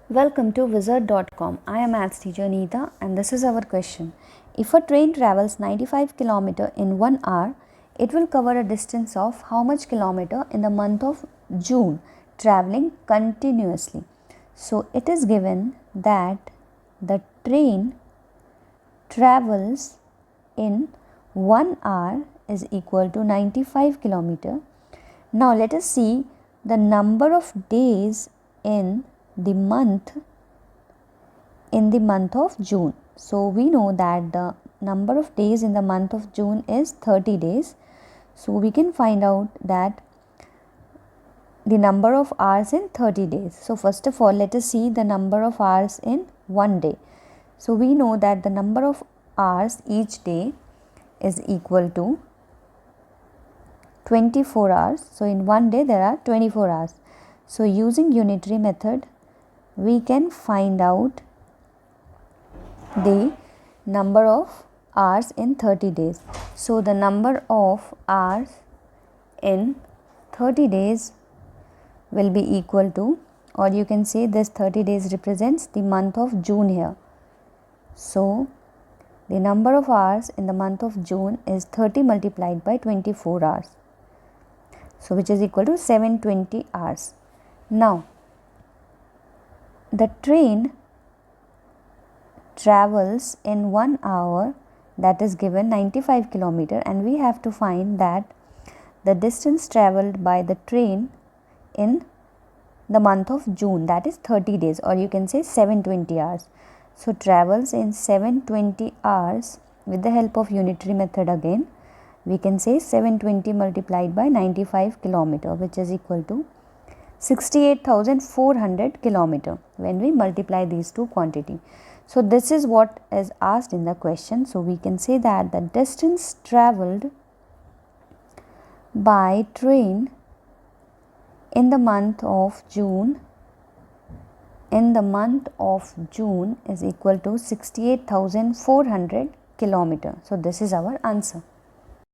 Welcome to Wizard.com. I am maths teacher Neeta and this is our question. If a train travels 95 km in 1 hour, it will cover a distance of how much kilometer in the month of June traveling continuously. So it is given that the train travels in 1 hour is equal to 95 km. Now let us see the number of days in the month of June. So we know that the number of days in the month of June is 30 days. So we can find out that the number of hours in 30 days. So first of all, let us see the number of hours in one day. So we know that the number of hours each day is equal to 24 hours. So in one day there are 24 hours. So using unitary method, we can find out the number of hours in 30 days. So the number of hours in 30 days will be equal to, or you can say this 30 days represents the month of June here. So the number of hours in the month of June is 30 multiplied by 24 hours. So which is equal to 720 hours. Now the train travels in 1 hour, that is given 95 km, and we have to find that the distance travelled by the train in the month of June, that is 30 days, or you can say 720 hours. So travels in 720 hours with the help of unitary method again. We can say 720 multiplied by 95 km, which is equal to 68,400 km when we multiply these two quantity. So this is what is asked in the question. So we can say that the distance travelled by train in the month of June is equal to 68,400 km. So this is our answer.